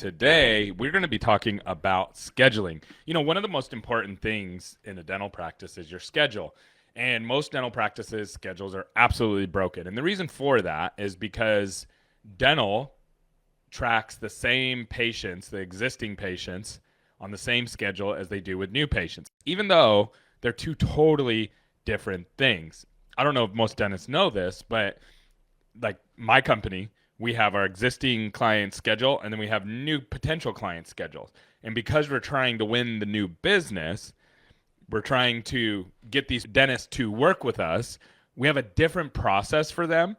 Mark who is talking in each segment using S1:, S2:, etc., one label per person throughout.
S1: today we're going to be talking about scheduling. One of the most important things in a dental practice is your schedule. And most dental practices' schedules are absolutely broken. And the reason for that is because dental tracks the same patients, the existing patients, on the same schedule as they do with new patients, even though they're two totally different things. I don't know if most dentists know this, but like my company, we have our existing client schedule and then we have new potential client schedules. And because we're trying to win the new business, we're trying to get these dentists to work with us. We have a different process for them.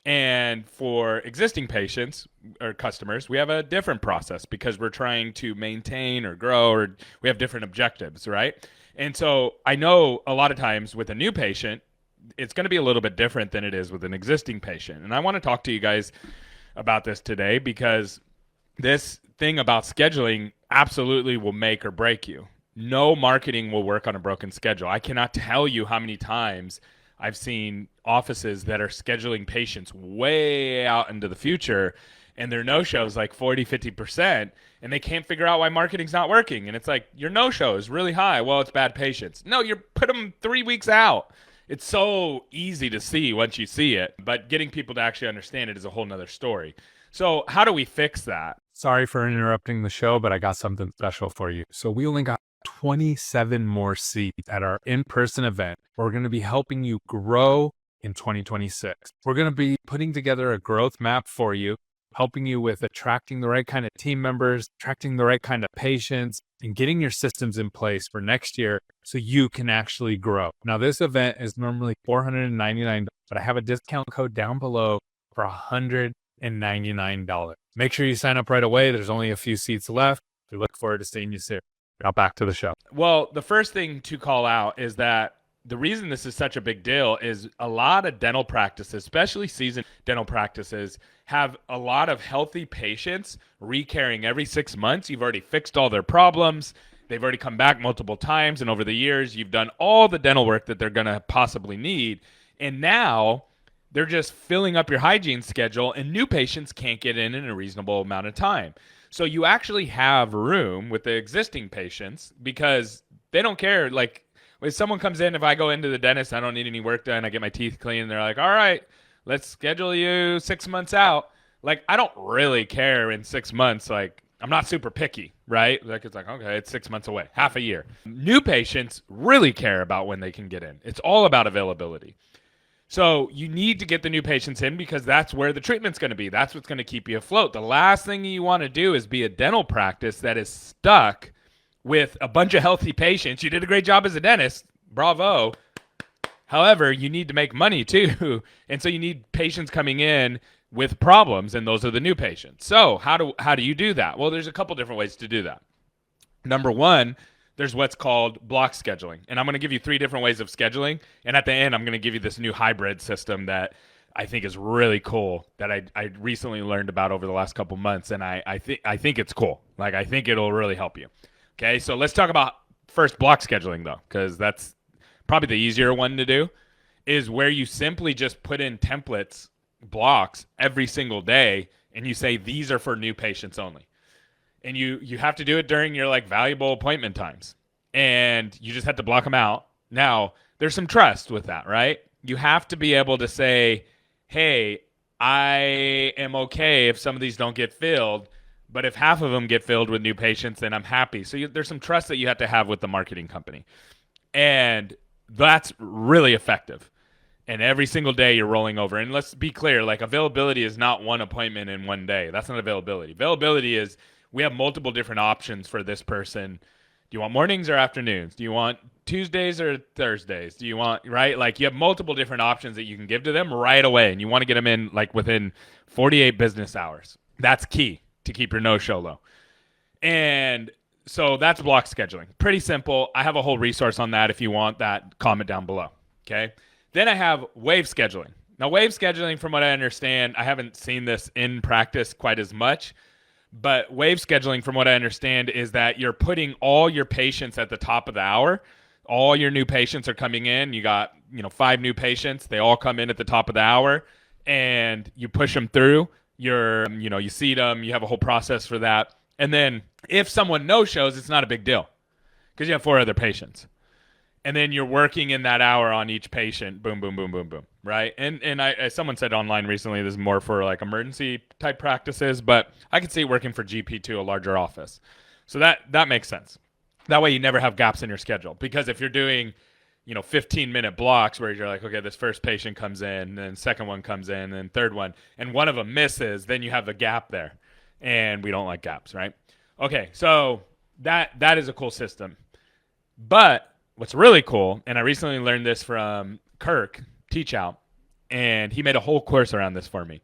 S1: And for existing patients or customers, we have a different process because we're trying to maintain or grow, or we have different objectives, right? And so I know a lot of times with a new patient, it's going to be a little bit different than it is with an existing patient. And I want to talk to you guys about this today because this thing about scheduling absolutely will make or break you. No marketing will work on a broken schedule. I cannot tell you how many times I've seen offices that are scheduling patients way out into the future and their no-shows like 40, 50%, and they can't figure out why marketing's not working. And it's like, your no-show is really high. Well, it's bad patients. No, you put them 3 weeks out. It's so easy to see once you see it, but getting people to actually understand it is a whole nother story. So how do we fix that?
S2: Sorry for interrupting the show, but I got something special for you. So we only got 27 more seats at our in-person event. We're going to be helping you grow in 2026. We're going to be putting together a growth map for you, helping you with attracting the right kind of team members, attracting the right kind of patients, and getting your systems in place for next year so you can actually grow. Now, this event is normally $499, but I have a discount code down below for $199. Make sure you sign up right away. There's only a few seats left. We look forward to seeing you soon. Now back to the show.
S1: Well, the first thing to call out is that the reason this is such a big deal is a lot of dental practices, especially seasoned dental practices, have a lot of healthy patients recaring every 6 months. You've already fixed all their problems. They've already come back multiple times. And over the years, you've done all the dental work that they're going to possibly need. And now they're just filling up your hygiene schedule, and new patients can't get in a reasonable amount of time. So you actually have room with the existing patients because they don't care. Like, if someone comes in, if I go into the dentist, I don't need any work done, I get my teeth clean, and they're like, all right, let's schedule you 6 months out. Like, I don't really care in 6 months. Like, I'm not super picky, right? Like, it's like, okay, it's 6 months away, half a year. New patients really care about when they can get in. It's all about availability. So you need to get the new patients in because that's where the treatment's going to be. That's what's going to keep you afloat. The last thing you want to do is be a dental practice that is stuck with a bunch of healthy patients. You did a great job as a dentist. Bravo. However, you need to make money too. And so you need patients coming in with problems, and those are the new patients. So how do you do that? Well, there's a couple different ways to do that. Number one, there's what's called block scheduling. And I'm going to give you 3 different ways of scheduling. And at the end, I'm going to give you this new hybrid system that I think is really cool that I recently learned about over the last couple months. And I think it's cool. Like, I think it'll really help you. Okay, so let's talk about first block scheduling, though, because that's probably the easier one to do, is where you simply just put in templates, blocks every single day, and you say these are for new patients only. And you have to do it during your like valuable appointment times. And you just have to block them out. Now, there's some trust with that, right? You have to be able to say, hey, I am okay if some of these don't get filled, but if half of them get filled with new patients, then I'm happy. So there's some trust that you have to have with the marketing company. And that's really effective. And every single day you're rolling over. And let's be clear, like, availability is not one appointment in one day. That's not availability. Availability is, we have multiple different options for this person. Do you want mornings or afternoons? Do you want Tuesdays or Thursdays? Do you want, right? Like, you have multiple different options that you can give to them right away. And you want to get them in like within 48 business hours. That's key to keep your no-show low. And so that's block scheduling. Pretty simple. I have a whole resource on that. If you want that, comment down below. Okay. Then I have wave scheduling. Now, wave scheduling, from what I understand, I haven't seen this in practice quite as much. But wave scheduling, from what I understand, is that you're putting all your patients at the top of the hour. All your new patients are coming in. You got, 5 new patients. They all come in at the top of the hour, and you push them through. You seat them. You have a whole process for that. And then if someone no shows, it's not a big deal because you have 4 other patients. And then you're working in that hour on each patient. Boom, boom, boom, boom, boom. Right. And someone said online recently, this is more for like emergency type practices, but I could see it working for GP too, a larger office. So that makes sense. That way you never have gaps in your schedule, because if you're doing 15-minute blocks where you're like, okay, this first patient comes in, then second one comes in, and third one, and one of them misses, then you have a gap there. And we don't like gaps, right? Okay, so that is a cool system. But what's really cool, and I recently learned this from Kirk Teach Out, and he made a whole course around this for me,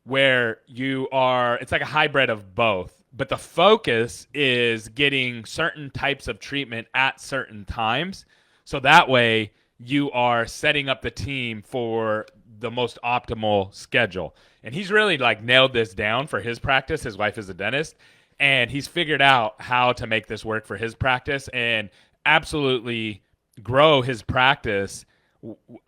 S1: where it's like a hybrid of both, but the focus is getting certain types of treatment at certain times. So that way you are setting up the team for the most optimal schedule. And he's really like nailed this down for his practice. His wife is a dentist, and he's figured out how to make this work for his practice and absolutely grow his practice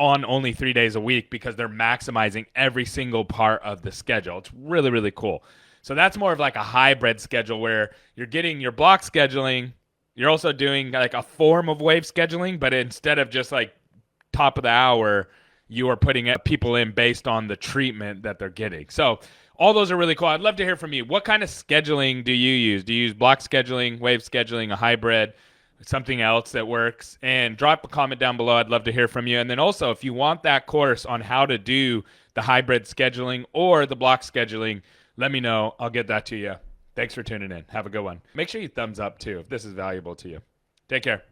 S1: on only 3 days a week because they're maximizing every single part of the schedule. It's really, really cool. So that's more of like a hybrid schedule where you're getting your block scheduling. You're also doing like a form of wave scheduling, but instead of just like top of the hour, you are putting people in based on the treatment that they're getting. So all those are really cool. I'd love to hear from you. What kind of scheduling do you use? Do you use block scheduling, wave scheduling, a hybrid, something else that works? And drop a comment down below. I'd love to hear from you. And then also, if you want that course on how to do the hybrid scheduling or the block scheduling, let me know. I'll get that to you. Thanks for tuning in. Have a good one. Make sure you thumbs up too if this is valuable to you. Take care.